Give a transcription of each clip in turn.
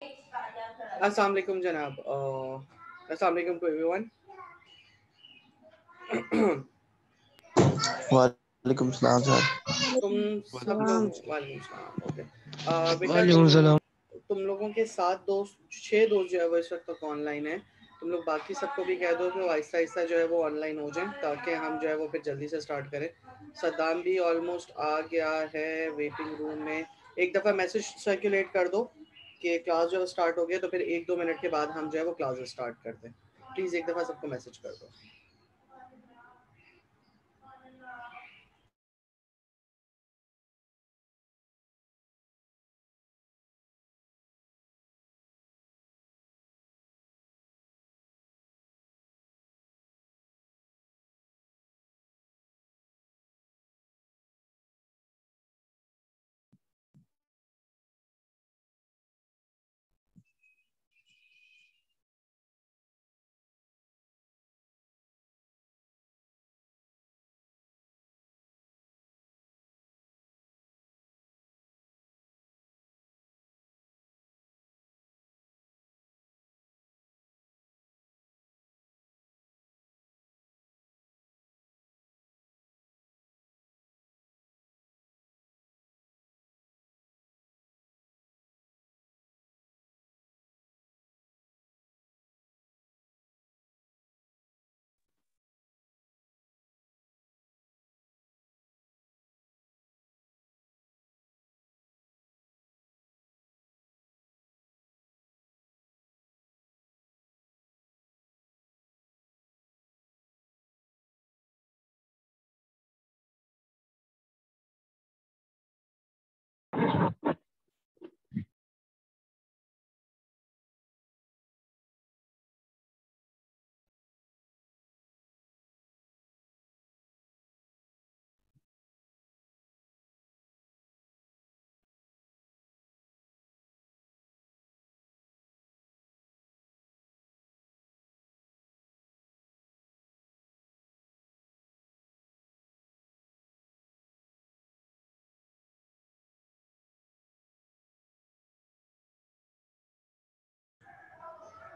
अस्सलाम वालेकुम जनाब। अस्सलाम वालेकुम टू एवरीवन। वालेकुम सलाम सर। तुम सब सलाम। लोग वालेकुम सलाम। ओके बेटा, वालेकुम सलाम। तुम लोगों के 6 दोस्त जो है वो इस वक्त तक ऑनलाइन है। तुम लोग बाकी सबको भी कह दो कि वो आहिस्ता आहिस्ता जो है वो ऑनलाइन हो जाए, ताकि हम जो है वो फिर जल्दी से स्टार्ट करें। सद्दाम भी ऑलमोस्ट आ गया है वेटिंग रूम में। एक दफ़ा मैसेज सर्कुलेट कर दो कि क्लास जो स्टार्ट हो गया, तो फिर 1-2 मिनट के बाद हम जो है वो क्लास स्टार्ट करते हैं। प्लीज़ एक दफ़ा सबको मैसेज कर दो।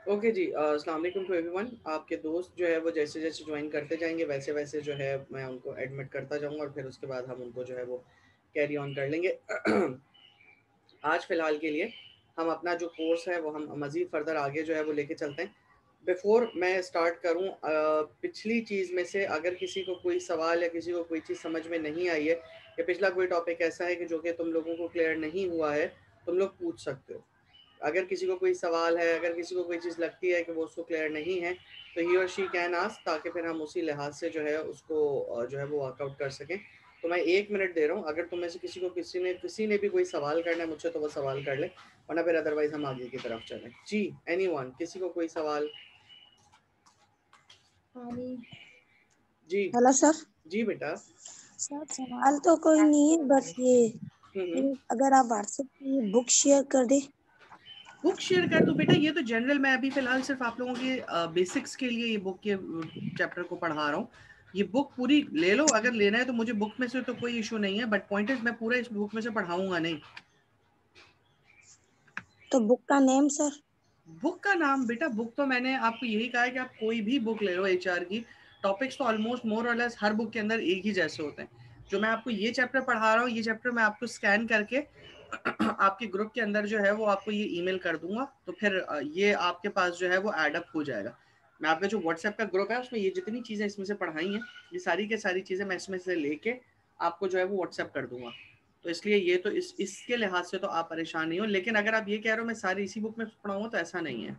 ओके जी, अस्सलाम वालेकुम टू एवरीवन। आपके दोस्त जो है वो जैसे जैसे ज्वाइन करते जाएंगे वैसे वैसे जो है मैं उनको एडमिट करता जाऊंगा, और फिर उसके बाद हम उनको जो है वो कैरी ऑन कर लेंगे। आज फ़िलहाल के लिए हम अपना जो कोर्स है वो हम मज़ीद फ़र्दर आगे जो है वो लेके चलते हैं। बिफ़ोर मैं स्टार्ट करूं, पिछली चीज़ में से अगर किसी को कोई सवाल या किसी को कोई चीज़ समझ में नहीं आई है, या पिछला कोई टॉपिक ऐसा है कि जो कि तुम लोगों को क्लियर नहीं हुआ है, तुम लोग पूछ सकते हो। अगर किसी को कोई सवाल है, अगर किसी को कोई चीज़ लगती है कि वो उसको क्लियर नहीं है, तो ही और शी कैन आस्क, ताकि फिर हम उसी लिहाज से जो है उसको जो है वो वर्कआउट कर सकें। तो मैं 1 मिनट दे रहा हूँ। अगर तुम में से किसी ने भी कोई सवाल करना है मुझसे, तो वो सवाल कर ले, वरना फिर अदरवाइज हम आगे की तरफ चलें। जी, एनीवन, किसी को कोई सवाल? जी हेलो सर। जी बेटा। सर सवाल तो कोई नहीं है, बस ये हम्म। अगर आप व्हाट्सएप पे बुक शेयर कर दे। बुक शेयर कर दूं बेटा? ये तो जनरल, मैं अभी फिलहाल सिर्फ आप लोगों के बेसिक्स के लिए ये बुक के चैप्टर को पढ़ा रहा हूँ। ये बुक पूरी ले लो, अगर लेना है तो मुझे बुक में से तो कोई इशू नहीं है, बट पॉइंट इज मैं पूरा इस बुक में से पढ़ाऊंगा नहीं। तो बुक का नेम सर? बुक का नाम बेटा, बुक तो मैंने आपको यही कहा है कि आप कोई भी बुक ले लो एचआर की। टॉपिक्स तो ऑलमोस्ट मोर और लेस हर बुक के अंदर एक ही जैसे होते हैं। जो मैं आपको ये चैप्टर पढ़ा रहा हूँ, ये चैप्टर मैं आपको स्कैन करके आपके ग्रुप के अंदर जो है वो आपको ये ईमेल कर दूंगा, तो फिर ये आपके पास जो है वो एडअप हो जाएगा। मैं आपका जो व्हाट्सएप का ग्रुप है उसमें ये जितनी चीज़ें इसमें से पढ़ाई हैं, ये सारी के सारी चीज़ें मैं इसमें से लेके आपको जो है वो व्हाट्सएप कर दूंगा। तो इसलिए ये तो इसके लिहाज से तो आप परेशान नहीं हो। लेकिन अगर आप ये कह रहे हो मैं सारी इसी बुक में पढ़ाऊंगा, तो ऐसा नहीं है।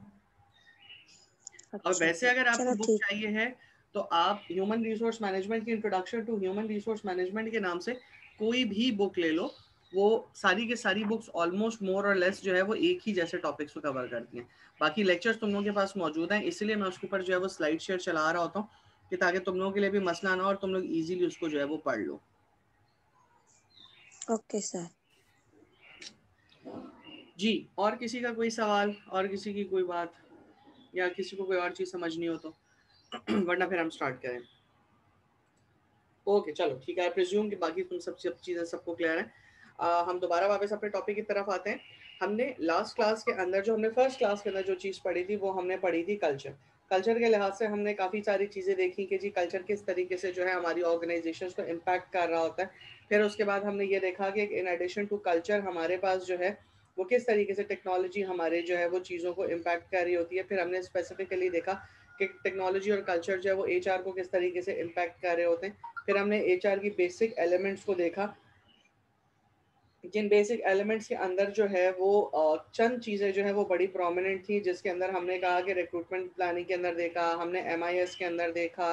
और अच्छा वैसे अगर आपको चलो बुक ठीक। चाहिए है, तो आप ह्यूमन रिसोर्स मैनेजमेंट की introduction to human resource management के नाम से कोई भी बुक ले लो। वो सारी के सारी बुक्स ऑलमोस्ट मोर और लेस जो है वो एक ही जैसे टॉपिक्स को कवर करती हैं। बाकी लेक्चर्स तुम लोगों के पास मौजूद हैं, इसलिए मैं उसके ऊपर जो है वो स्लाइड शेयर चला रहा होता हूँ, कि ताकि तुम लोगों के लिए भी मसला ना हो और तुम लोग इजीली उसको जो है वो पढ़ लो। Okay sir. जी, और किसी का कोई सवाल, और किसी की कोई बात, या किसी को कोई और चीज़ समझनी हो तो वरना फिर हम स्टार्ट करें। ओके चलो ठीक है, प्रिज्यूम कि बाकी तुम सब चीज़ें सबको क्लियर है। हम दोबारा वापस अपने टॉपिक की तरफ आते हैं। हमने लास्ट क्लास के अंदर जो हमने फर्स्ट क्लास के अंदर जो चीज़ पढ़ी थी वो हमने पढ़ी थी कल्चर। कल्चर के लिहाज से हमने काफ़ी सारी चीज़ें देखी कि जी कल्चर किस तरीके से जो है हमारी ऑर्गेनाइजेशंस को इम्पैक्ट कर रहा होता है। फिर उसके बाद हमने ये देखा कि इन एडिशन टू कल्चर हमारे पास जो है वो किस तरीके से टेक्नोलॉजी हमारे जो है वो चीज़ों को इम्पैक्ट कर रही होती है। फिर हमने स्पेसिफिकली देखा कि टेक्नोलॉजी और कल्चर जो है वो एचआर को किस तरीके से इम्पैक्ट कर रहे होते हैं। फिर हमने एचआर की बेसिक एलिमेंट्स को देखा, जिन बेसिक एलिमेंट्स के अंदर जो है वो चंद चीज़ें जो है वो बड़ी प्रोमिनेंट थी, जिसके अंदर हमने कहा कि रिक्रूटमेंट प्लानिंग के अंदर देखा, हमने एमआईएस के अंदर देखा,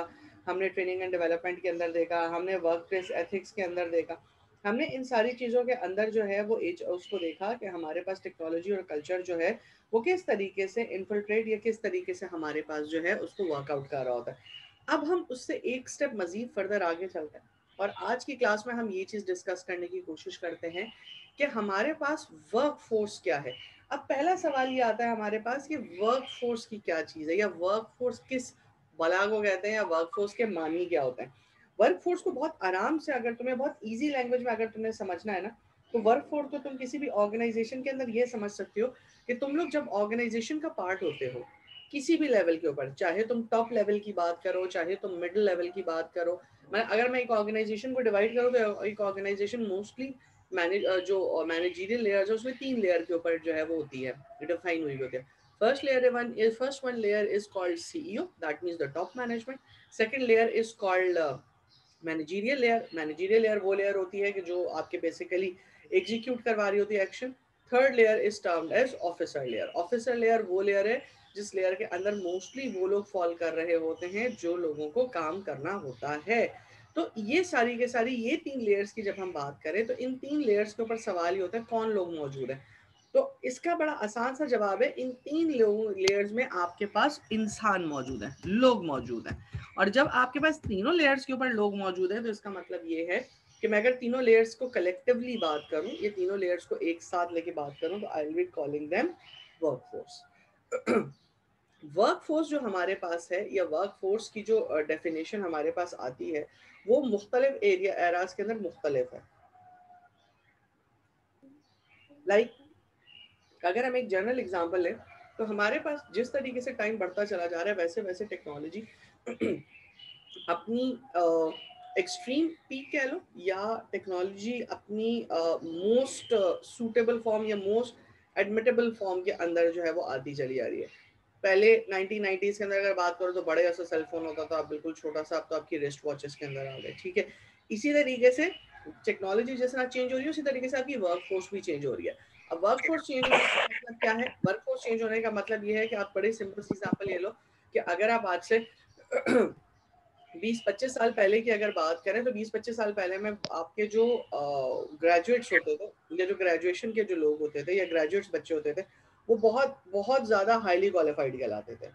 हमने ट्रेनिंग एंड डेवलपमेंट के अंदर देखा, हमने वर्क प्लेस एथिक्स के अंदर देखा। हमने इन सारी चीज़ों के अंदर जो है वो एच उसको देखा कि हमारे पास टेक्नोलॉजी और कल्चर जो है वो किस तरीके से इन्फिल्ट्रेट या किस तरीके से हमारे पास जो है उसको वर्कआउट कर रहा होता है। अब हम उससे एक स्टेप मजीद फर्दर आगे चलते हैं और आज की क्लास में हम ये चीज़ डिस्कस करने की कोशिश करते हैं कि हमारे पास वर्क फोर्स क्या है। अब पहला सवाल ये आता है हमारे पास कि वर्क फोर्स की क्या चीज़ है या वर्क फोर्स किस बला को कहते हैं या वर्क फोर्स के मानी क्या होते हैं। वर्क फोर्स को बहुत आराम से अगर तुम्हें बहुत इजी लैंग्वेज में अगर तुम्हें समझना है ना, तो वर्क फोर्स को तुम किसी भी ऑर्गेनाइजेशन के अंदर ये समझ सकते हो कि तुम लोग जब ऑर्गेनाइजेशन का पार्ट होते हो किसी भी लेवल के ऊपर, चाहे तुम टॉप लेवल की बात करो चाहे तुम मिडिल लेवल की बात करो। मैं एक ऑर्गेनाइजेशन को डिवाइड करूँ तो एक ऑर्गेनाइजेशन मोस्टली जो मैनेजरियल लेयर्स है उसमें 3 लेयर के ऊपर जो है वो होती है, डिफाइन हुई होती है। First one layer is called CEO, that means the top management. Second layer is called managerial layer. Managerial layer वो लेयर होती है कि जो आपके बेसिकली एग्जीक्यूट करवा रही होती है action. Third layer is termed as officer layer. Officer layer वो लेयर है जिस लेयर के अंदर मोस्टली वो लोग फॉल कर रहे होते हैं जो लोगों को काम करना होता है। तो ये सारी के सारी ये 3 लेयर्स की जब हम बात करें तो इन 3 लेयर्स के ऊपर सवाल ये होता है कौन लोग मौजूद है। तो इसका बड़ा आसान सा जवाब है, इन 3 लेयर्स में आपके पास इंसान मौजूद है, लोग मौजूद हैं। और जब आपके पास तीनों लेयर्स के ऊपर लोग मौजूद हैं तो इसका मतलब ये है कि मैं अगर तीनों लेयर्स को कलेक्टिवली बात करूं, ये तीनों लेयर्स को एक साथ लेके बात करूं तो I will be calling them workforce. Workforce जो हमारे पास है या वर्कफोर्स की जो डेफिनेशन हमारे पास आती है वो मुख्तलिफ एरिया एराज के अंदर मुख्तलिफ है। लाइक अगर हम एक जनरल एग्जांपल लें तो हमारे पास जिस तरीके से टाइम बढ़ता चला जा रहा है वैसे वैसे टेक्नोलॉजी अपनी एक्सट्रीम पीक कह लो या टेक्नोलॉजी अपनी मोस्ट सूटेबल फॉर्म या मोस्ट एडमिटेबल फॉर्म के अंदर जो है वो आती चली आ रही है। पहले 1990s के अंदर अगर बात करो तो बड़े ऐसा सेल फोन होता था, बिल्कुल छोटा सा, अब तो आपकी रिस्ट वॉचेस के अंदर आ गए। ठीक है, इसी तरीके से टेक्नोलॉजी जिस तरह चेंज हो रही है उसी तरीके से आपकी वर्क फोर्स भी चेंज हो रही है। अब वर्क फोर्स चेंज होने का मतलब क्या है? वर्क फोर्स चेंज होने का मतलब ये है कि आप बड़े सिंपल सी एग्जांपल ले लो कि अगर आप आज से 20-25 साल पहले की अगर बात करें तो 20-25 साल पहले में आपके जो ग्रेजुएट्स होते थे या जो ग्रेजुएशन के जो लोग होते थे या ग्रेजुएट्स बच्चे होते थे वो बहुत बहुत ज्यादा हाईली क्वालिफाइड कहलाते थे।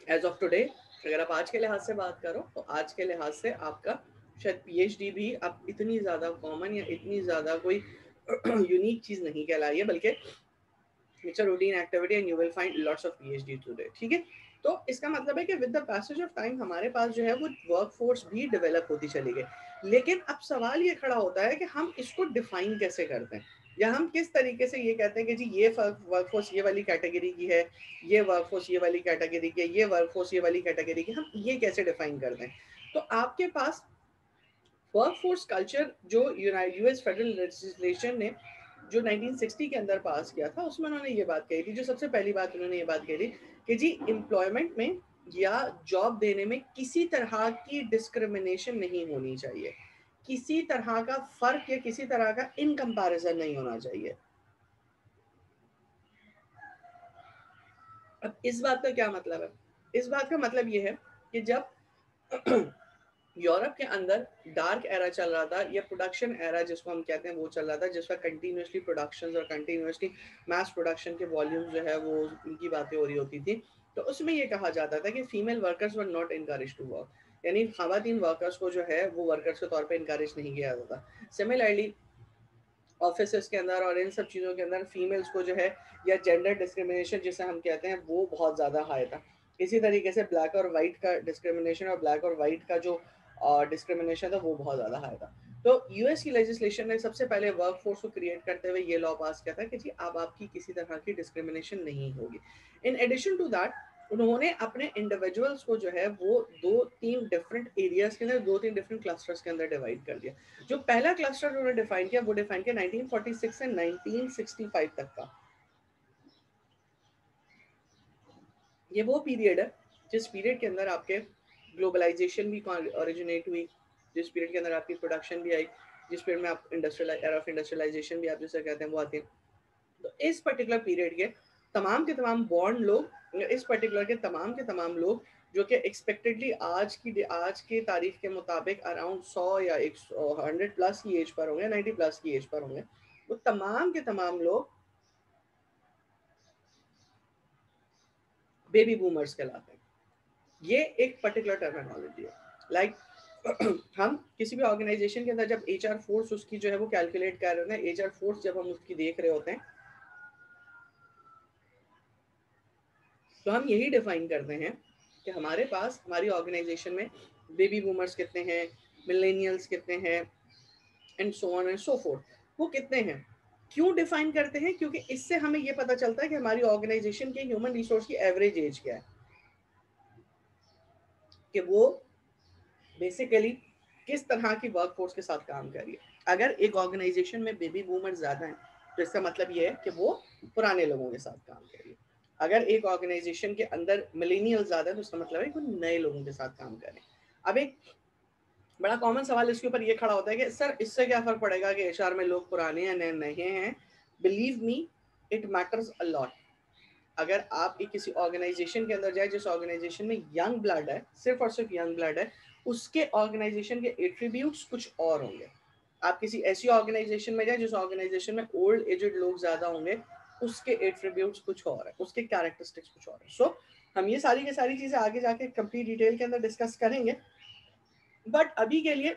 एज ऑफ टुडे अगर आप आज के लिहाज से बात करो तो आज के लिहाज से आपका शायद पीएचडी भी अब इतनी ज़्यादा कॉमन या इतनी ज़्यादा कोई यूनिक चीज़ नहीं कहलाई है, बल्कि it's a routine activity and you will find lots of PhD today. ठीक है, तो इसका मतलब है कि with the passage of time हमारे पास जो है वो वर्क फोर्स भी डेवलप होती चली गई। लेकिन अब सवाल ये खड़ा होता है कि हम इसको डिफाइन कैसे करते हैं या हम किस तरीके से ये कहते हैं कि जी ये वर्कफोर्स ये वाली कैटेगरी की है, ये वर्कफोर्स ये वाली कैटेगरी की है, ये वर्कफोर्स ये वाली कैटेगरी की, हम ये कैसे डिफाइन करते हैं। तो आपके पास वर्कफोर्स कल्चर जो यूएस फेडरल लेजिस्लेशन ने जो 1960 के अंदर पास किया था उसमें उन्होंने ये बात कही थी, जो सबसे पहली बात उन्होंने ये बात कही थी कि जी एम्प्लॉयमेंट में या जॉब देने में किसी तरह की डिस्क्रिमिनेशन नहीं होनी चाहिए, किसी तरह का फर्क या किसी तरह का इन कंपैरिजन नहीं होना चाहिए। अब इस बात का क्या मतलब है? इस बात का मतलब ये है कि जब यूरोप के अंदर डार्क एरा चल रहा था या प्रोडक्शन एरा जिसको हम कहते हैं वो चल रहा था, जिसका कंटिन्यूसली प्रोडक्शन और कंटिन्यूसली मास प्रोडक्शन के वॉल्यूम जो है वो उनकी बातें हो रही होती थी। तो उसमें ये कहा जाता था कि female workers were not encourage to work, यानी खवातीन वर्कर्स को जो है वो वर्कर्स के तौर पे इनकरेज नहीं किया जाता था। सिमिलरली ऑफिस के अंदर और इन सब चीज़ों के अंदर फीमेल्स को जो है या जेंडर डिस्क्रिमिनेशन जिसे हम कहते हैं वो बहुत ज़्यादा हाई था। इसी तरीके से ब्लैक और वाइट का डिस्क्रिमिनेशन और ब्लैक और वाइट का जो डिस्क्रिमिनेशन था वो बहुत ज़्यादा हाई था। तो यूएस की लेजिस्लेशन ने सबसे पहले वर्कफोर्स को क्रिएट करते हुए ये लॉ पास किया था कि जी अब आपकी किसी तरह की डिस्क्रिमिनेशन नहीं होगी। इन एडिशन टू दैट उन्होंने अपने इंडिविजुअल्स को जो है वो 2-3 डिफरेंट एरियाज के अंदर 2-3 डिफरेंट क्लस्टर्स के अंदर डिवाइड कर दिया। जो पहला क्लस्टर उन्होंने डिफाइन किया वो डिफाइन किया 1946 से 1965 तक का। ये वो पीरियड है जिस पीरियड के अंदर आपके ग्लोबलाइजेशन भी ओरिजिनेट हुई, जिस पीरियड के अंदर आपकी प्रोडक्शन भी आई, जिस पीरियड में आप एरा ऑफ इंडस्ट्रियलाइजेशन भी आप जिसे कहते हैं वो आती है। तो इस पर्टिकुलर पीरियड के तमाम बॉर्न लोग, इस पर्टिकुलर के तमाम लोग जो कि एक्सपेक्टेडली आज की तारीख के मुताबिक अराउंड 100 या 100 प्लस की एज पर होंगे, 90 प्लस की एज पर होंगे, वो तमाम के तमाम लोग बेबी बूमर्स कहलाते हैं। ये एक पर्टिकुलर टर्मिनोलॉजी है। लाइक हम किसी भी ऑर्गेनाइजेशन के अंदर जब एचआर फोर्स उसकी जो है वो कैलकुलेट कर रहे होते हैं, एचआर फोर्स जब हम उसकी देख रहे होते हैं, तो हम यही डिफाइन करते हैं कि हमारे पास हमारी ऑर्गेनाइजेशन में बेबी बूमर्स कितने हैं, मिलेनियल्स कितने हैं, and so on and so fourth, वो कितने हैं। क्यों डिफाइन करते हैं? क्योंकि इससे हमें ये पता चलता है कि हमारी ऑर्गेनाइजेशन के ह्यूमन रिसोर्स की एवरेज एज क्या है, कि वो बेसिकली किस तरह की वर्कफोर्स के साथ काम कर रही है। अगर एक ऑर्गेनाइजेशन में बेबी बूमर ज्यादा है तो इसका मतलब ये है कि वो पुराने लोगों के साथ काम कर रही है। अगर एक ऑर्गेनाइजेशन के अंदर मिलेनियल ज्यादा है तो इसका मतलब है कि वो नए लोगों के साथ काम कर रहे हैं। अब एक बड़ा कॉमन सवाल इसके ऊपर ये खड़ा होता है कि सर इससे क्या फर्क पड़ेगा कि एचआर में लोग पुराने हैं नए नहीं हैं। Believe me, it matters a lot. अगर आप एक किसी ऑर्गेनाइजेशन के अंदर जाए जिस ऑर्गेनाइजेशन में यंग ब्लड है, सिर्फ और सिर्फ यंग ब्लड है, उसके ऑर्गेनाइजेशन के एट्रीब्यूट्स कुछ और होंगे। आप किसी ऐसी ऑर्गेनाइजेशन में जाए जिस ऑर्गेनाइजेशन में ओल्ड एजेड लोग ज्यादा होंगे, उसके एट्रीब्यूट्स कुछ और है, उसके कैरेक्टरिस्टिक्स कुछ और है। सो हम ये सारी की सारी चीजें आगे जाके कंप्लीट डिटेल के अंदर डिस्कस करेंगे। बट अभी के लिए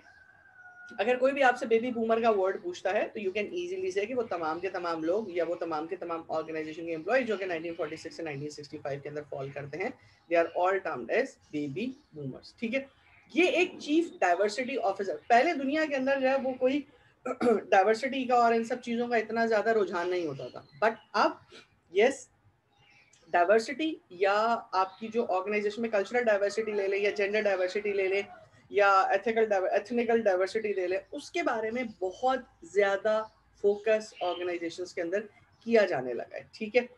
अगर कोई भी आपसे बेबी बूमर का वर्ड पूछता है तो यू कैन इजीली से कि वो तमाम के तमाम लोग या वो तमाम के तमाम ऑर्गेनाइजेशन के एम्प्लॉय जो कि 1946 से 1965 के अंदर फॉल करते हैं, they are all termed as baby boomers. ठीक है, ये एक चीफ डाइवर्सिटी ऑफिसर, पहले दुनिया के अंदर जो है वो कोई डाइवर्सिटी का और इन सब चीजों का इतना ज्यादा रुझान नहीं होता था। बट अब यस, डाइवर्सिटी या आपकी जो ऑर्गेनाइजेशन में कल्चरल डाइवर्सिटी ले ले या जेंडर डाइवर्सिटी ले ले या एथनिकल डाइवर्सिटी ले ले, उसके बारे में बहुत ज्यादा फोकस ऑर्गेनाइजेशंस के अंदर किया जाने लगा है। ठीक है,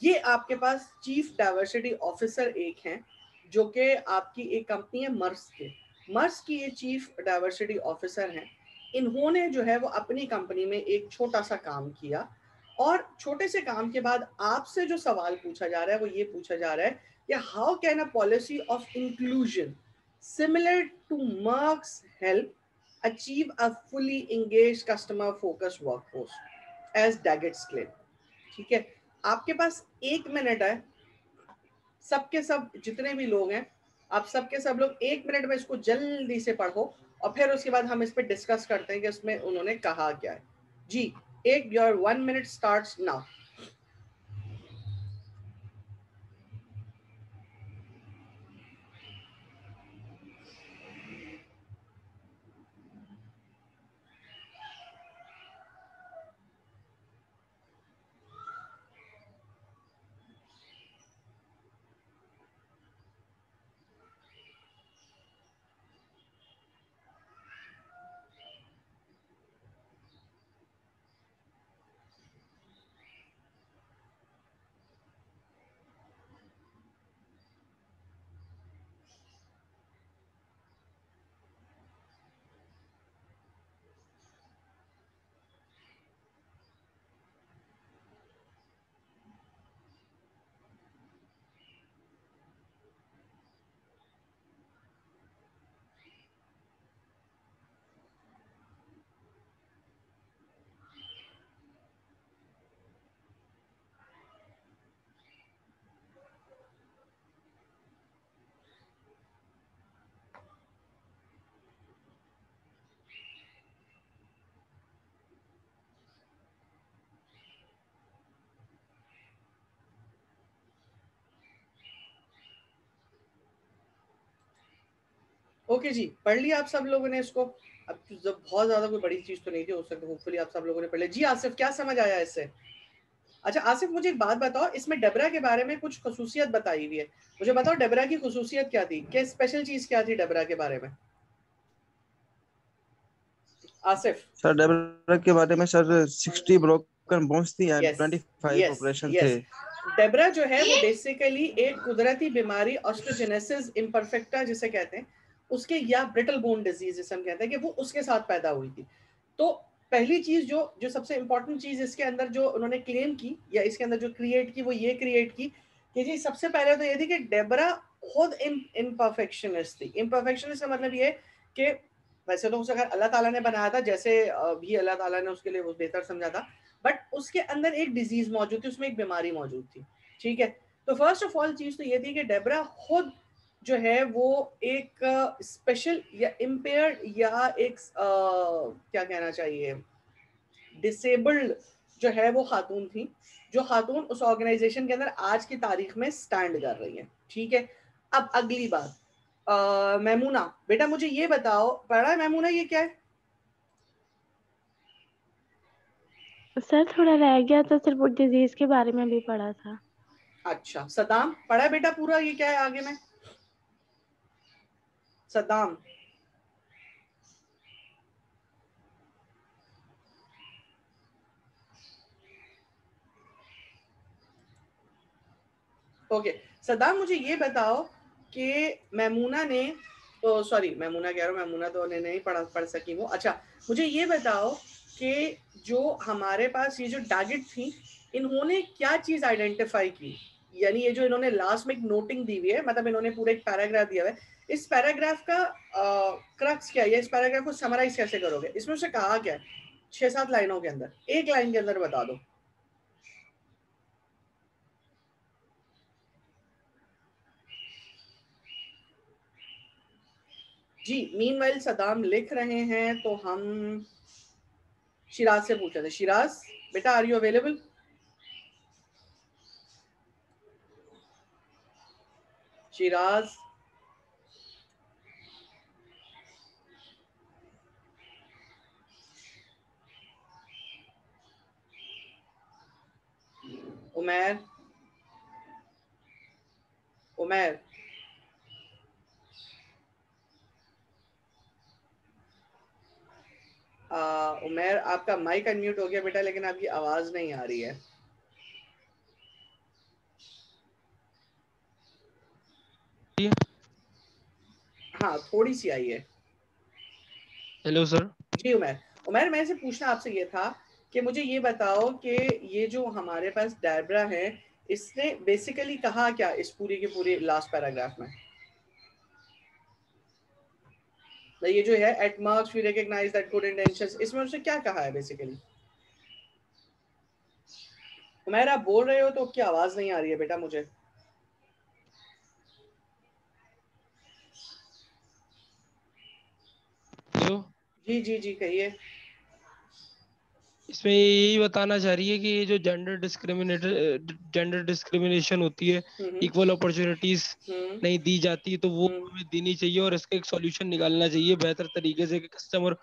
ये आपके पास चीफ डाइवर्सिटी ऑफिसर एक हैं जो कि आपकी एक कंपनी है मर्स के, मर्स की ये चीफ डाइवर्सिटी ऑफिसर हैं। इन्होंने जो है वो अपनी कंपनी में एक छोटा सा काम किया और छोटे से काम के बाद आपसे जो सवाल पूछा जा रहा है वो ये पूछा जा रहा है कि how can a policy of inclusion similar to Marks help achieve a fully engage customer focus workforce as Daggett's claim. ठीक है, आपके पास 1 मिनट है, सबके सब जितने भी लोग हैं, आप सबके सब लोग 1 मिनट में इसको जल्दी से पढ़ो और फिर उसके बाद हम इस पर डिस्कस करते हैं कि इसमें उन्होंने कहा क्या है। जी, एक your 1 minute starts now. Okay जी, पढ़ लिया आप सब लोगों ने इसको। अब जब बहुत ज्यादा कोई बड़ी चीज तो नहीं थी, हो सकता होपफुली आप सब लोगों ने पढ़ लिया। जी आसिफ, क्या समझ आया इससे? अच्छा आसिफ, मुझे एक बात बताओ, इसमें डेबरा के बारे में कुछ खसूसियत बताई हुई है, मुझे बताओ डेबरा की खसूसियत क्या थी, क्या स्पेशल चीज क्या थी डेबरा के बारे में? आसिफ। सर डेबरा के बारे में सर 60 ब्रोकन बोन्स थी एंड यस 25 यस ऑपरेशन थे। यस। डेबरा जो है वो बेसिकली एक कुदरती बीमारी ऑस्टियोजेनेसिस इम्परफेक्टा जिसे कहते हैं, उसके, या ब्रिटल बोन डिजीज जिसे हम कहते हैं, कि वो उसके साथ पैदा हुई थी। तो पहली चीज जो जो सबसे इंपॉर्टेंट चीज इसके अंदर जो उन्होंने क्लेम की या इसके अंदर जो क्रिएट की, वो ये क्रिएट की कि जी सबसे पहले तो ये थी कि डेबरा खुद इम्परफेक्शनिस्ट थी। इम्परफेक्शनिस्ट का मतलब ये कि वैसे तो उसे अगर अल्लाह ताला ने बनाया था, जैसे भी अल्लाह ताला ने उसके लिए वो बेहतर समझा था, बट उसके अंदर एक डिजीज मौजूद थी, उसमें एक बीमारी मौजूद थी। ठीक है, तो फर्स्ट ऑफ ऑल चीज तो ये थी कि डेबरा खुद जो है वो एक स्पेशल या इम्पेयर्ड या एक क्या कहना चाहिए, डिसेबल्ड जो है वो खातून थी, जो खातून उस ऑर्गेनाइजेशन के अंदर आज की तारीख में स्टैंड कर रही है। ठीक है, अब अगली बात, मैमूना बेटा मुझे ये बताओ, पढ़ा है मैमूना ये क्या है? सर थोड़ा रह गया था, सिर्फ डिजीज के बारे में भी पढ़ा था। अच्छा सदाम, पढ़ा है बेटा पूरा ये क्या है आगे में? सदाम। ओके सदाम, मुझे ये बताओ कि मैमूना ने, तो सॉरी मैमूना कह रहा हूँ, मैमूना तो नहीं पढ़ सकी वो। अच्छा मुझे ये बताओ कि जो हमारे पास ये जो डागिट थी, इन्होंने क्या चीज आइडेंटिफाई की, यानी ये जो इन्होंने लास्ट में एक नोटिंग दी हुई है, मतलब इन्होंने पूरे एक पैराग्राफ दिया हुआ है, इस पैराग्राफ का क्रक्स क्या है, या इस पैराग्राफ को समराइज कैसे करोगे? इसमें उसे कहा क्या है 6-7 लाइनों के अंदर, एक लाइन के अंदर बता दो। जी मीनवाइल सदाम लिख रहे हैं, तो हम शिराज से पूछ रहे थे। शिराज बेटा are you available? Shiraz. Umair. Umair. Umair आपका माइक अनम्यूट हो गया बेटा, लेकिन आपकी आवाज नहीं आ रही है। हाँ थोड़ी सी आई है। Hello sir. जी उमैर, उमैर मैं से पूछना आपसे ये था कि मुझे ये बताओ कि ये जो हमारे पास डेबरा है, इसने बेसिकली कहा क्या इस पूरी के पूरे लास्ट पैराग्राफ में? ये जो है eight marks we recognise that good intentions, इसमें उसने क्या कहा है बेसिकली? उमैर आप बोल रहे हो तो क्या आवाज नहीं आ रही है बेटा मुझे। हेलो। जी जी जी कहिए। इसमें यही बताना चाह रही है कि ये जो जेंडर डिस्क्रिमिनेशन होती है, इक्वल अपॉर्चुनिटीज नहीं दी जाती, तो वो हमें देनी चाहिए और इसका एक सॉल्यूशन निकालना चाहिए बेहतर तरीके से कि कस्टमर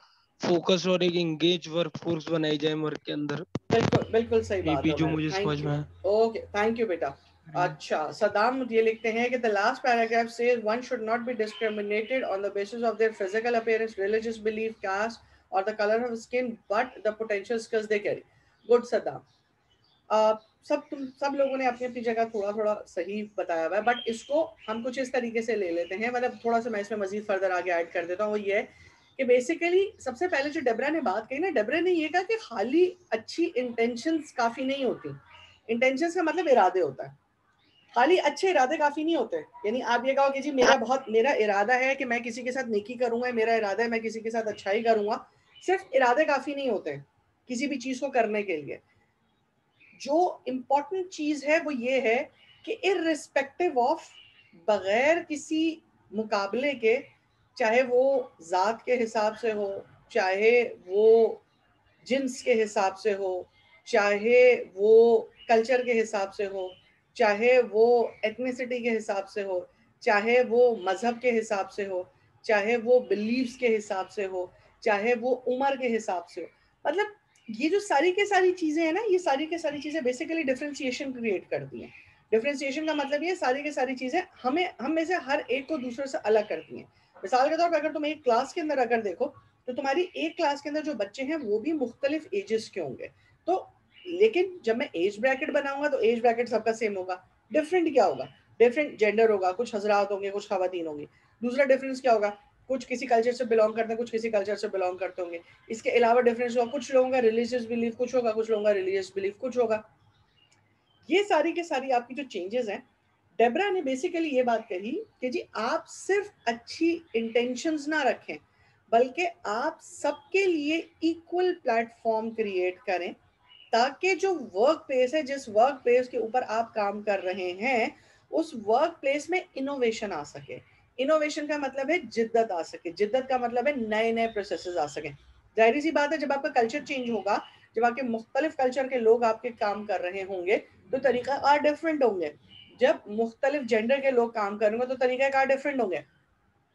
फोकस और एक एंगेज वर्कफोर्स बनाई जाए वर्क के अंदर। बिल्कुल बिल्कुल सही ये बात भी है जो उमैर, मुझे समझ में आया। ओके थैंक यू बेटा। अच्छा सदाम ये लिखते हैं कि the last paragraph says one should not be discriminated on the basis of their physical appearance, religious belief, caste और the colour of skin, but the potential skills they carry. Good Saddam. सब लोगों ने अपनी अपनी जगह थोड़ा थोड़ा सही बताया हुआ है, बट इसको हम कुछ इस तरीके से ले लेते हैं, मतलब थोड़ा सा मैं इसमें मजीद फर्दर आगे ऐड कर देता हूँ। वो ये है कि बेसिकली सबसे पहले जो डेबरा ने बात कही ना, डेबरा ने ये कहा कि खाली अच्छी इंटेंशंस काफी नहीं होती। इंटेंशंस का मतलब इरादे होता है, खाली अच्छे इरादे काफी नहीं होते। यानी आप ये कहो कि जी मेरा इरादा है कि मैं किसी के साथ नेकी करूंगा, मेरा इरादा है मैं किसी के साथ अच्छाई करूंगा, सिर्फ इरादे काफी नहीं होते किसी भी चीज को करने के लिए। जो इम्पोर्टेंट चीज है वो ये है कि इररिस्पेक्टिव ऑफ, बगैर किसी मुकाबले के, चाहे वो जात के हिसाब से हो, चाहे वो जिन्स के हिसाब से हो, चाहे वो कल्चर के हिसाब से हो, चाहे वो एथनिसिटी के हिसाब से हो, चाहे वो मजहब के हिसाब से हो, चाहे वो बिलीव्स के हिसाब से हो, चाहे वो उम्र के हिसाब से हो। मतलब ये जो सारी के सारी चीजें हैं ना, ये सारी के सारी चीजें बेसिकली डिफरेंशिएशन क्रिएट करती हैं। डिफरेंशिएशन का मतलब ये सारी के सारी चीजें हम में से हर एक को दूसरे से अलग करती हैं। मिसाल के तौर पर अगर तुम एक क्लास के अंदर अगर देखो तो तुम्हारी एक क्लास के अंदर जो बच्चे हैं वो भी मुख्तलिफ एजेस के होंगे, तो लेकिन जब मैं एज ब्रैकेट बनाऊंगा तो एज ब्रैकेट सबका सेम होगा। डिफरेंट क्या होगा? डिफरेंट जेंडर होगा, कुछ हजरात होंगे, कुछ खवातीन होंगी। दूसरा डिफरेंस क्या होगा? कुछ किसी कल्चर से बिलोंग करते हैं, कुछ किसी कल्चर से बिलोंग करते होंगे। इसके अलावा डिफरेंस होगा, कुछ लोगों का रिलीजियस बिलीफ कुछ होगा, कुछ लोगों का रिलीजियस बिलीफ कुछ होगा। ये सारी के सारी आपकी जो चेंजेस हैं, डेब्रा ने बेसिकली ये बात कही कि जी आप सिर्फ अच्छी इंटेंशंस ना रखें, बल्कि आप सबके लिए इक्वल प्लेटफॉर्म क्रिएट करें, ताकि जो वर्क प्लेस है, जिस वर्क प्लेस के ऊपर आप काम कर रहे हैं, उस वर्क प्लेस में इनोवेशन आ सके। इनोवेशन का मतलब है जिद्दत आ सके, जिद्दत का मतलब है नए नए प्रोसेसेस आ सके। जाहिर सी बात है, जब आपका कल्चर चेंज होगा, जब आपके मुख्तलिफ कल्चर के लोग आपके काम कर रहे होंगे, तो तरीका कार डिफरेंट होंगे। जब मुख्तलिफ जेंडर के लोग काम करेंगे तो तरीका कार डिफरेंट होंगे।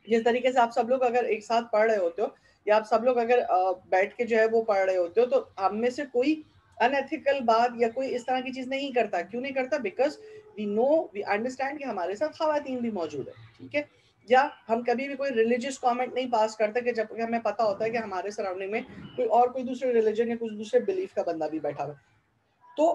जिस तरीके से आप सब लोग अगर एक साथ पढ़ रहे होते हो, या आप सब लोग अगर बैठ के जो है वो पढ़ रहे होते हो, तो हम में से कोई अनएथिकल बात या कोई इस तरह की चीज नहीं करता। क्यों नहीं करता? Because we know, we understand कि हमारे साथ खवातीन भी मौजूद है, ठीक है। या हम कभी भी कोई रिलीजियस कमेंट नहीं पास करते कि जब हमें पता होता है कि हमारे सराउंडिंग में कोई दूसरे रिलीजन या कुछ दूसरे बिलीफ का बंदा भी बैठा हुआ है। तो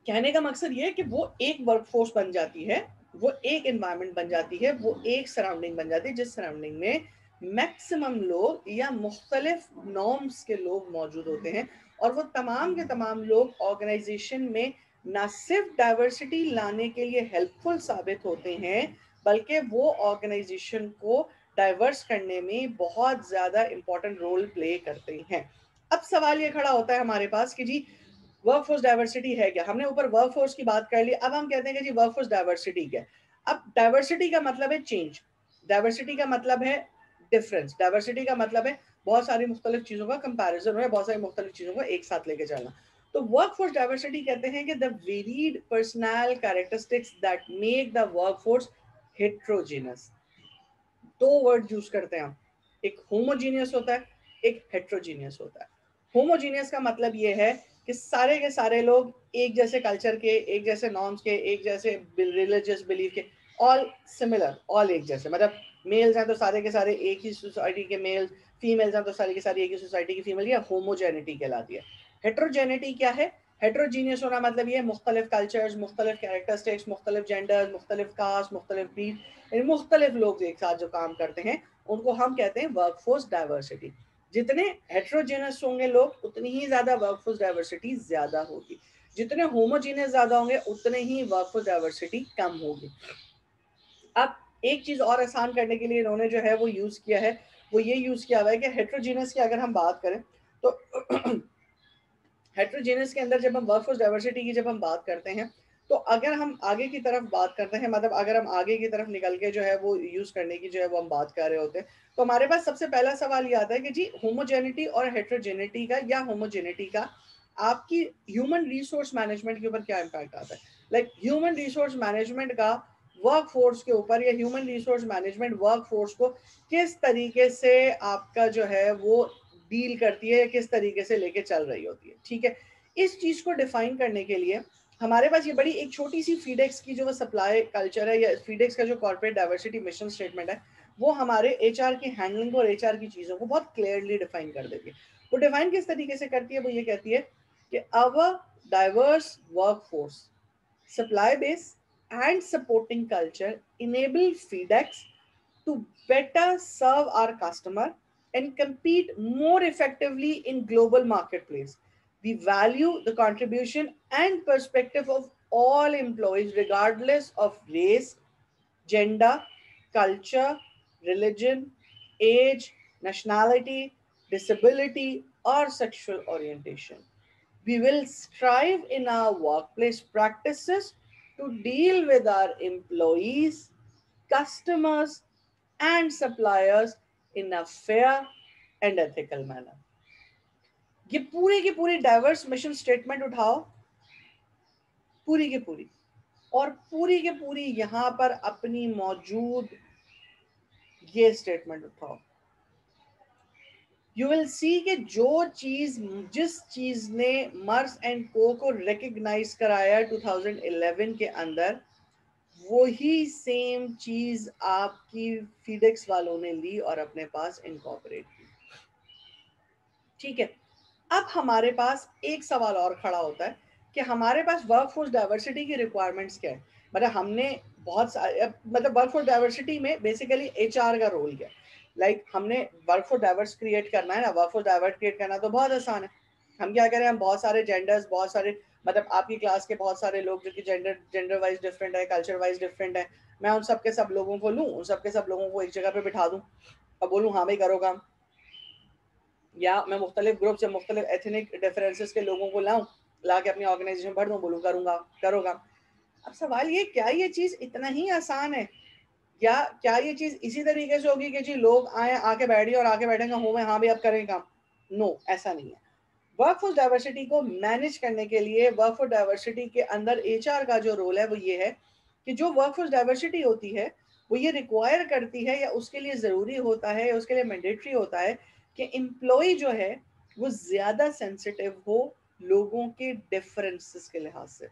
कहने का मकसद ये है कि वो एक वर्कफोर्स बन जाती है, वो एक एनवायरनमेंट बन जाती है, वो एक सराउंडिंग बन जाती है, जिस सराउंडिंग में मैक्सिमम लोग या मुख्तलिफ नॉर्म्स के लोग मौजूद होते हैं। और वो तमाम के तमाम लोग ऑर्गेनाइजेशन में ना सिर्फ डाइवर्सिटी लाने के लिए हेल्पफुल साबित होते हैं, बल्कि वो ऑर्गेनाइजेशन को डाइवर्स करने में बहुत ज़्यादा इंपॉर्टेंट रोल प्ले करते हैं। अब सवाल ये खड़ा होता है हमारे पास कि जी वर्कफोर्स डाइवर्सिटी है क्या? हमने ऊपर वर्कफोर्स की बात कर ली, अब हम कहते हैं कि जी वर्कफोर्स डाइवर्सिटी क्या है। अब डाइवर्सिटी का मतलब है चेंज, डाइवर्सिटी का मतलब है डिफरेंस, डाइवर्सिटी का मतलब है बहुत सारी मुख्तलिफ चीजों का कंपैरिजन हो, बहुत सारी मुख्तलिफ चीजों को एक साथ लेके चलना। तो वर्कफोर्स डाइवर्सिटी कहते हैं कि the varied personal characteristics that make the workforce heterogeneous. दो वर्ड यूज करते हैं हम, एक होमोजीनियस होता है, एक हेट्रोजीनियस होता है। होमोजीनियस का मतलब ये है कि सारे के सारे लोग एक जैसे कल्चर के, एक जैसे नॉर्म्स के, एक जैसे रिलीजियस बिलीफ के, ऑल सिमिलर, ऑल एक जैसे। मतलब मेल्स हैं तो सारे के सारे एक ही सोसाइटी के मेल, फीमेल्स हैं तो सारी की सारी एक ही सोसाइटी की फीमेल। या होमोजेनिटी कहलाती है। हेट्रोजेनिटी क्या है? हेट्रोजीनियस होना मतलब ये मुख्तलिफ कल्चर्स, मुख्तलिफ कैरेक्टरिस्टिक्स, मुख्तलिफ जेंडर्स, मुख्तलिफ कास्ट, मुख्तलिफ ब्रीड, मुख्तलिफ लोग एक साथ जो काम करते हैं, उनको हम कहते हैं वर्कफोर्स डाइवर्सिटी। जितने हेट्रोजेनस होंगे लोग, उतनी ही ज्यादा वर्कफोर्स डाइवर्सिटी ज्यादा होगी। जितने होमोजीनियस ज्यादा होंगे, उतने ही वर्कफोर्स डाइवर्सिटी कम होगी। अब एक चीज और आसान करने के लिए इन्होंने जो है वो यूज किया है, वो ये यूज किया हुआ है कि हेट्रोजीनियस की अगर हम बात करें तो हेट्रोजीनियस के अंदर जब हम वर्कफोर्स डाइवर्सिटी की जब हम बात करते हैं, तो अगर हम आगे की तरफ बात करते हैं, मतलब अगर हम आगे की तरफ निकल के जो है वो यूज करने की जो है वो हम बात कर रहे होते हैं, तो हमारे पास सबसे पहला सवाल ये आता है कि जी होमोजेनिटी और हेट्रोजेनिटी का या होमोजेनिटी का आपकी ह्यूमन रिसोर्स मैनेजमेंट के ऊपर क्या इम्पैक्ट आता है। लाइक ह्यूमन रिसोर्स मैनेजमेंट का वर्क फोर्स के ऊपर, या human resource management work force को किस तरीके से आपका जो है वो डील करती है, किस तरीके से लेके चल रही होती है, ठीक है। इस चीज को डिफाइन करने के लिए हमारे पास ये बड़ी एक छोटी सी फीडेक्स की जो सप्लाई कल्चर है, या फीडेक्स का जो कॉर्पोरेट डाइवर्सिटी मिशन स्टेटमेंट है, वो हमारे एचआर की हैंडलिंग और एचआर की चीजों को बहुत क्लियरली डिफाइन कर देती है। वो डिफाइन किस तरीके से करती है? वो ये कहती है कि our diverse workforce, supply base and supporting culture enable FedEx to better serve our customer and compete more effectively in global marketplace. We value the contribution and perspective of all employees regardless of race, gender, culture, religion, age, nationality, disability, or sexual orientation. We will strive in our workplace practices to deal with our employees, customers, and suppliers in a fair and ethical manner. ये पूरी की पूरी diverse mission statement उठाओ, पूरी की पूरी, और पूरी के पूरी यहां पर अपनी मौजूद ये स्टेटमेंट उठाओ। यू विल सी कि जिस चीज ने मर्स एंड को रिकग्नाइज कराया 2011 के अंदर, वही सेम चीज आपकी फीडेक्स वालों ने ली और अपने पास इनकॉर्पोरेट की। ठीक है, अब हमारे पास एक सवाल और खड़ा होता है कि हमारे पास वर्कफोर्स डाइवर्सिटी की रिक्वायरमेंट्स क्या है। मतलब हमने बहुत मतलब वर्कफोर्स डाइवर्सिटी में बेसिकली एचआर का रोल क्या है। हमने वर्कफोर्स डाइवर्स क्रिएट करना है ना, वर्कफोर्स डाइवर्स क्रिएट करना तो बहुत आसान है। हम क्या करें, हम बहुत सारे जेंडर्स, बहुत सारे मतलब आपकी क्लास के बहुत सारे लोग जो कि जेंडर वाइज डिफरेंट है, कल्चर वाइज डिफरेंट है, मैं उन सब के सब लोगों को लूँ, उन सब के सब लोगों को एक जगह पे बिठा दूँ और बोलूँ हाँ भाई करो काम। या मैं मुख्तलिफ ग्रुप से मुख्तलिफ एथनिक डिफरेंसेस के लोगों को लाऊं, ला के अपनी ऑर्गेनाइजेशन भर दूं, बोलूँ करूँगा करोगा। अब सवाल ये, क्या ये चीज़ इतना ही आसान है, या क्या ये चीज़ इसी तरीके से होगी कि जी लोग आए, आके बैठिए और आके बैठेंगे हो में हाँ भी अब करें काम? नो, ऐसा नहीं है। वर्कफोर्स डाइवर्सिटी को मैनेज करने के लिए वर्कफोर्स डाइवर्सिटी के अंदर एचआर का जो रोल है वो ये है कि जो वर्कफोर्स डाइवर्सिटी होती है वो ये रिक्वायर करती है, या उसके लिए ज़रूरी होता है, या उसके लिए मैंडेटरी होता है कि एम्प्लॉय जो है वो ज़्यादा सेंसिटिव हो लोगों के डिफरेंसेस के लिहाज से।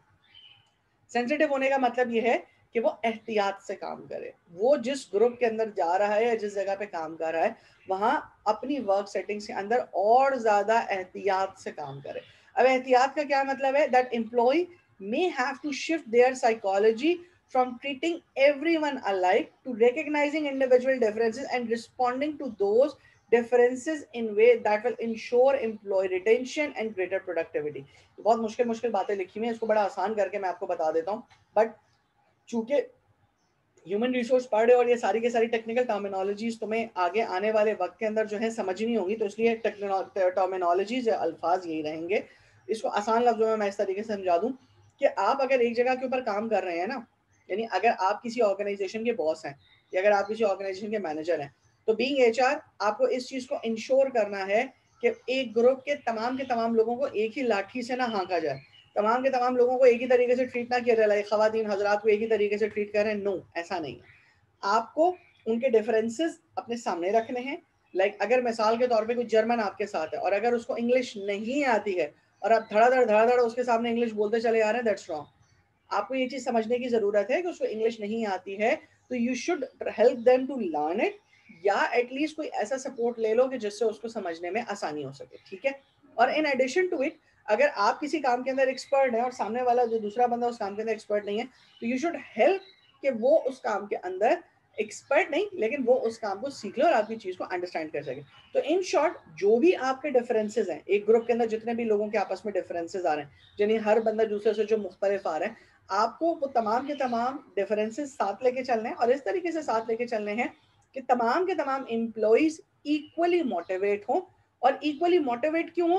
सेंसिटिव होने का मतलब ये है कि वो एहतियात से काम करे, वो जिस ग्रुप के अंदर जा रहा है या जिस जगह पे काम कर रहा है वहां अपनी वर्क सेटिंग्स के अंदर और ज्यादा एहतियात से काम करे। अब एहतियात का क्या मतलब है, that employ may have to shift their psychology from treating everyone alike to recognizing individual differences and responding to those differences in way that will ensure employee retention and greater productivity। बहुत मुश्किल मुश्किल बातें लिखी हुई हैं, इसको बड़ा आसान करके मैं आपको बता देता हूँ, बट चूंकि ह्यूमन रिसोर्स पढ़ रहे और ये सारी के सारी टेक्निकल टर्मिनोलॉजीज तुम्हें आगे आने वाले वक्त के अंदर जो है समझनी होगी, तो इसलिए टर्मिनोलॉजीज अल्फाज यही रहेंगे। इसको आसान लफ्जों में मैं इस तरीके से समझा दूं कि आप अगर एक जगह के ऊपर काम कर रहे हैं ना, यानी अगर आप किसी ऑर्गेनाइजेशन के बॉस हैं या अगर आप किसी ऑर्गेनाइजेशन के मैनेजर हैं, तो बीइंग एचआर आपको इस चीज को इंश्योर करना है कि एक ग्रुप के तमाम लोगों को एक ही लाठी से ना हाँका जाए, तमाम के तमाम लोगों को एक ही तरीके से ट्रीट ना किया जाए, लाइक खवातीन हजरात को एक ही तरीके से ट्रीट करें। नो, ऐसा नहीं है। आपको उनके डिफरेंसेस अपने सामने रखने हैं। लाइक अगर मिसाल के तौर पे कोई जर्मन आपके साथ है और अगर उसको इंग्लिश नहीं आती है और आप धड़ाधड़ उसके सामने इंग्लिश बोलते चले आ रहे हैं, दैट्स रॉन्ग। आपको ये चीज समझने की जरूरत है कि उसको इंग्लिश नहीं आती है, तो you should help them to learn it, या एटलीस्ट कोई ऐसा सपोर्ट ले लो कि जिससे उसको समझने में आसानी हो सके। ठीक है, और इन एडिशन टू इट, अगर आप किसी काम के अंदर एक्सपर्ट है और सामने वाला जो दूसरा बंदा उस काम के अंदर एक्सपर्ट नहीं है, तो यू शुड हेल्प कि वो उस काम के अंदर एक्सपर्ट नहीं लेकिन वो उस काम को सीख ले और आपकी चीज को अंडरस्टैंड कर सके। तो इन शॉर्ट, जो भी आपके डिफरेंसेस हैं एक ग्रुप के अंदर, जितने भी लोगों के आपस में डिफरेंसेस आ रहे हैं, यानी हर बंदा दूसरे से जो मुख्तलिफ आ रहे हैं, आपको वो तमाम के तमाम डिफरेंसेस साथ लेके चलने हैं और इस तरीके से साथ लेके चलने हैं कि तमाम के तमाम एम्प्लॉइज इक्वली मोटिवेट हों। और इक्वली मोटिवेट क्यों हो?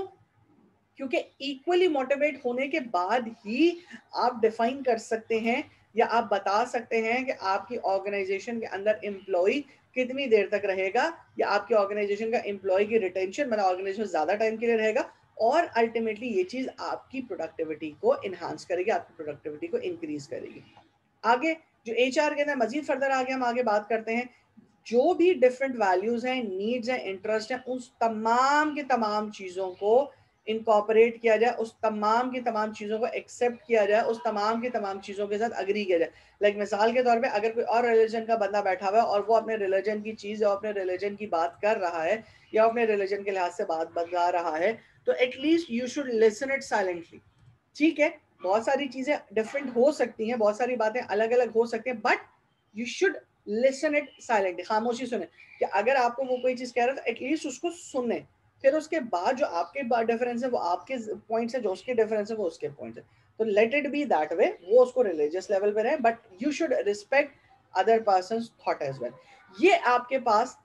क्योंकि इक्वली मोटिवेट होने के बाद ही आप डिफाइन कर सकते हैं या आप बता सकते हैं कि आपकी ऑर्गेनाइजेशन के अंदर एम्प्लॉय कितनी देर तक रहेगा, या आपकी ऑर्गेनाइजेशन का एम्प्लॉय की रिटेंशन मतलब ऑर्गेनाइजेशन ज्यादा टाइम के लिए रहेगा, और अल्टीमेटली ये चीज आपकी प्रोडक्टिविटी को इनहांस करेगी, आपकी प्रोडक्टिविटी को इंक्रीज करेगी। आगे जो एचआर के अंदर मजीद फर्दर आगे हम आगे बात करते हैं, जो भी डिफरेंट वैल्यूज हैं, नीड्स हैं, इंटरेस्ट हैं, उस तमाम की तमाम चीजों को इनकॉर्पोरेट किया जाए, उस तमाम की तमाम चीज़ों को एक्सेप्ट किया जाए, उस तमाम की तमाम चीज़ों के साथ अग्री किया जाए। लाइक मिसाल के तौर पे अगर कोई और रिलीजन का बंदा बैठा हुआ है और वो अपने रिलीजन की चीज़ या अपने रिलीजन की बात कर रहा है या अपने रिलीजन के लिहाज से बात बता रहा है, तो at least you should listen it silently. ठीक है, बहुत सारी चीज़ें डिफरेंट हो सकती हैं, बहुत सारी बातें अलग अलग हो सकती हैं, but you should listen it silently, खामोशी सुने। कि अगर आपको वो कोई चीज़ कह रहा है तो एटलीस्ट उसको सुने, फिर उसके बाद जो आपके डिफरेंस है वो आपके पॉइंट्स है, जो उसके डिफरेंस है वो उसके पॉइंट्स है। तो let it be that way, वो उसको रिलीजियस लेवल पे रहे, but you should respect other persons thought as well. ये आपके पास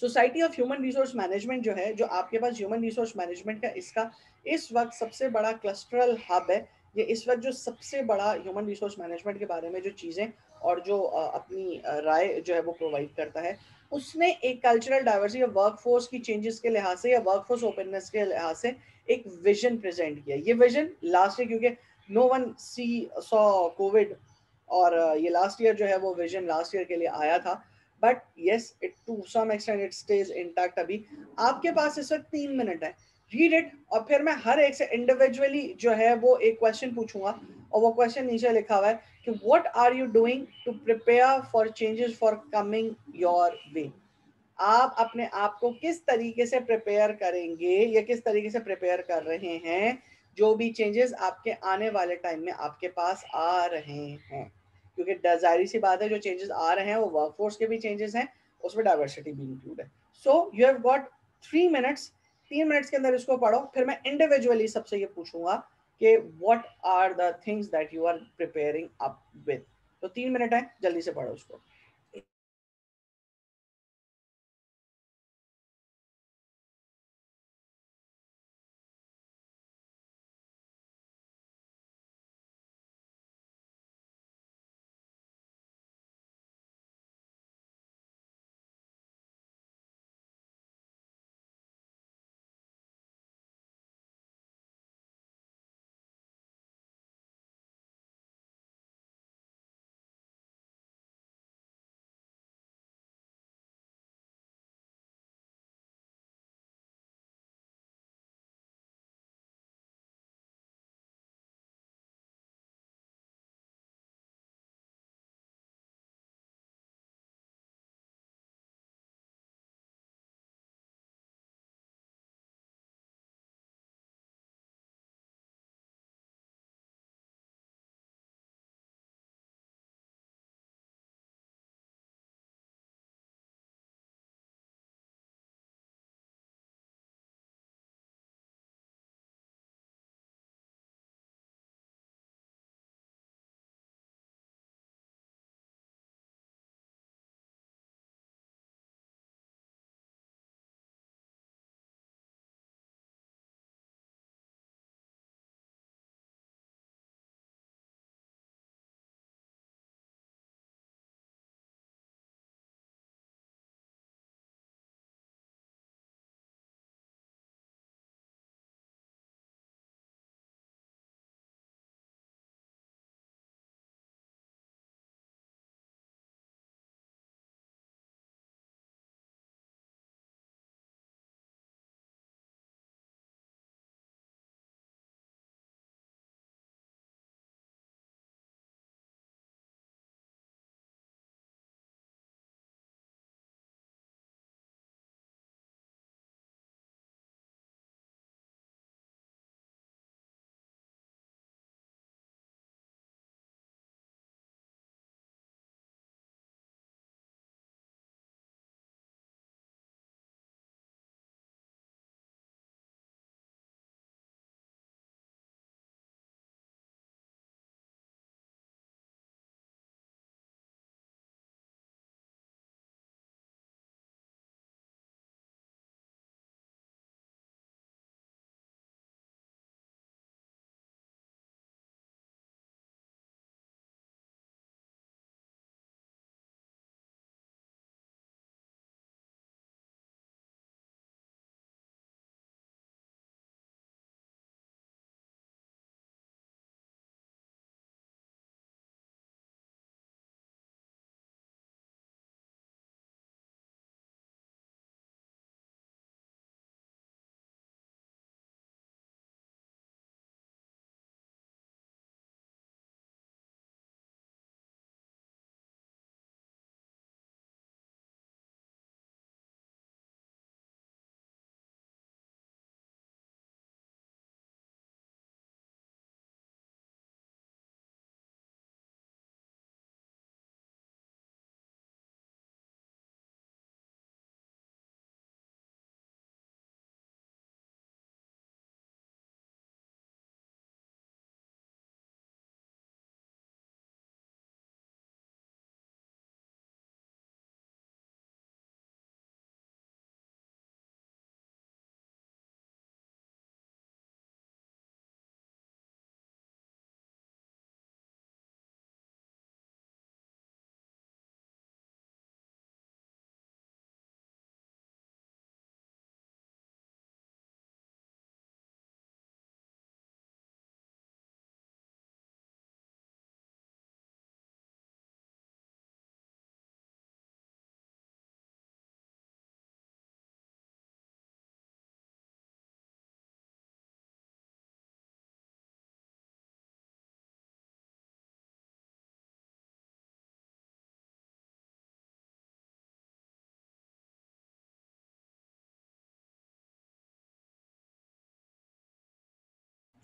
society of human resource management जो है, जो आपके पास ह्यूमन रिसोर्स मैनेजमेंट का इसका इस वक्त सबसे बड़ा क्लस्टरल हब है। ये इस वक्त जो सबसे बड़ा ह्यूमन रिसोर्स मैनेजमेंट के बारे में जो चीज़ें और जो अपनी राय जो है वो प्रोवाइड करता है, उसने एक कल्चरल डाइवर्सिटी वर्कफोर्स की चेंजेस के लिहाज से या वर्कफोर्स ओपननेस के लिहाज से एक विजन प्रेजेंट किया। ये विजन लास्ट ईयर, क्योंकि नो वन सॉ कोविड, और ये लास्ट ईयर जो है वो विजन लास्ट ईयर के लिए आया था, but yes it to some extent it stayed intact. अभी आपके पास इस वक्त 3 मिनट है, रीड इट, और फिर मैं हर एक से इंडिविजुअली जो है वो एक क्वेश्चन पूछूंगा, और वो क्वेश्चन नीचे लिखा हुआ है कि what are you doing to prepare for changes for coming your way. आप अपने आप को किस तरीके से प्रिपेयर करेंगे या किस तरीके से प्रिपेयर कर रहे हैं जो भी चेंजेस आपके आने वाले टाइम में आपके पास आ रहे हैं, क्योंकि जाहिर सी बात है जो चेंजेस आ रहे हैं वो वर्कफोर्स के भी चेंजेस हैं, उसमें डाइवर्सिटी भी इंक्लूड है। So you have got 3 minutes, 3 minutes के अंदर इसको पढ़ो, फिर मैं इंडिविजुअली सबसे ये पूछूंगा कि what are the things that you are preparing up with. तो 3 मिनट है, जल्दी से पढ़ो उसको।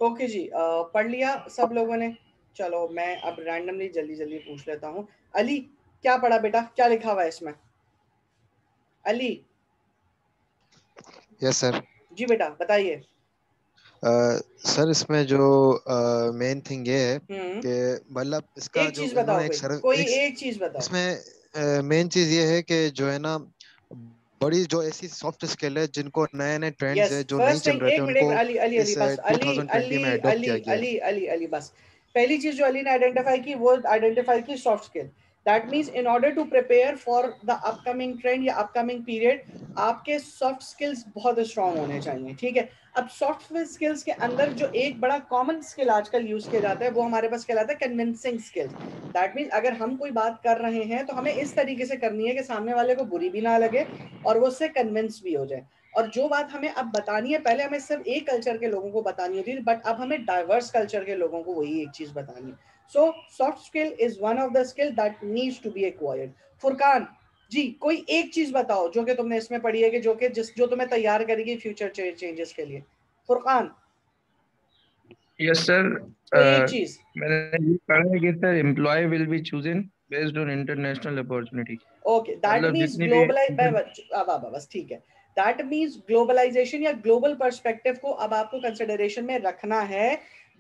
ओके जी, पढ़ लिया सब लोगों ने? चलो मैं अब रैंडमली जल्दी जल्दी पूछ लेता हूँ। अली क्या पढ़ा बेटा, क्या लिखा हुआ है इसमें? Ali yes sir. जी बेटा बताइए। सर इसमें जो मेन थिंग ये है हम्म, कि मतलब इसका एक जो चीज बताओ, इन्होंने एक सर्व कोई एक एक चीज बताओ। इसमें मेन चीज ये है कि जो है ना बड़ी जो ऐसी सॉफ्ट स्किल है जिनको नए नए ट्रेंड्स यस, है जो नहीं फर्स्ट चल थिंग, रहे थे एक मिनट उनको अली अली अली इस बस, अली 2020 अली में अडॉप्ट अली किया गया है। अली अली अली बस। पहली चीज जो अली ने आइडेंटिफाई की वो आइडेंटिफाई की soft skill. That means in order to prepare for the upcoming trend या अपकमिंग पीरियड आपके सॉफ्ट स्किल्स बहुत स्ट्रांग होने चाहिए, ठीक है। अब सॉफ्ट स्किल्स के अंदर जो एक बड़ा कॉमन स्किल आजकल यूज किया जाता है वो हमारे पास कहलाता है कन्विंसिंग स्किल्स। दैट मीन्स अगर हम कोई बात कर रहे हैं तो हमें इस तरीके से करनी है कि सामने वाले को बुरी भी ना लगे और वो उससे कन्विंस भी हो जाए। और जो बात हमें अब बतानी है, पहले हमें सिर्फ एक कल्चर के लोगों को बतानी होती थी, बट अब हमें डाइवर्स कल्चर के लोगों को वही एक चीज बतानी है। So soft skill is one of the skill that needs to be acquired. Furqan ji कोई एक चीज बताओ जो कि तुमने इसमें पढ़ी है कि जो तुम्हें तैयार करेगी फ्यूचर चेंजेस के लिए। Furqan yes sir. कोई एक चीज। मैंने ये पढ़ा है कि sir employ will be chosen based on international opportunity. Okay, that मतलब मींस जितनी भी बस ठीक है। दैट मींस ग्लोबलाइजेशन या ग्लोबल पर्सपेक्टिव को अब आपको कंसिडरेशन में रखना है।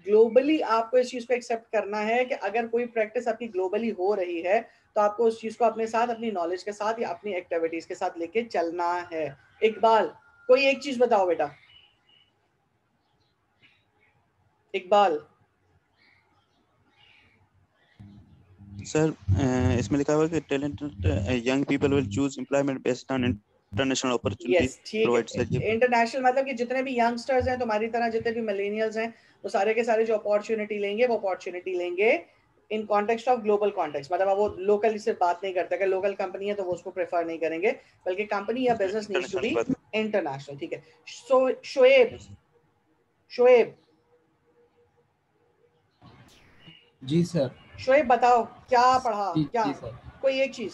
ग्लोबली आपको इस चीज को एक्सेप्ट करना है कि अगर कोई प्रैक्टिस आपकी ग्लोबली हो रही है तो आपको उस चीज को अपने साथ, अपनी नॉलेज के साथ या अपनी एक्टिविटीज के साथ लेके चलना है। इकबाल कोई एक चीज बताओ बेटा। इकबाल सर इसमें लिखा हुआ है कि talented young people will choose employment based on international opportunity yes ठीक प्रोवाइड सर। है। इंटरनेशनल मतलब कि जितने भी यंगस्टर्स हैं तुम्हारी तरह, जितने भी मिलेनियल्स हैं, वो सारे के सारे जो अपॉर्चुनिटी लेंगे वो अपॉर्चुनिटी लेंगे in context of global context. मतलब वो लोकल से बात नहीं करते, अगर लोकल कंपनी है तो वो उसको प्रेफर नहीं करेंगे, बल्कि कंपनी या business needs to be international, ठीक है। So Shoaib, Shoaib ji sir. शोएब बताओ क्या पढ़ा, जी क्या जी सर। कोई एक चीज।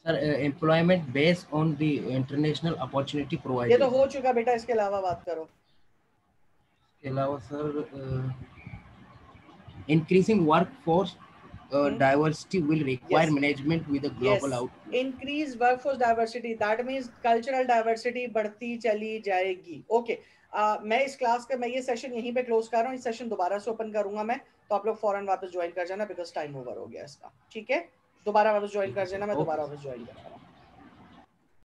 Sir employment based on the international opportunity ये तो प्रोवाइडेड। हो चुका बेटा, इसके अलावा बात करो। इसके अलावा sir increasing workforce diversity will require Yes. management with a global Yes. outlook. Increase workforce diversity. That means cultural diversity बढ़ती चली जाएगी। ओके मैं इस क्लास का, मैं ये सेशन यहीं पे क्लोज कर रहा हूँ। इस सेशन दोबारा से ओपन करूंगा मैं, तो आप लोग फौरन वापस ज्वाइन कर जाना बिकॉज टाइम ओवर हो गया इसका, ठीक है। दोबारा वापस ज्वाइन कर जाना, मैं दोबारा वापस ज्वाइन कर रहा हूँ।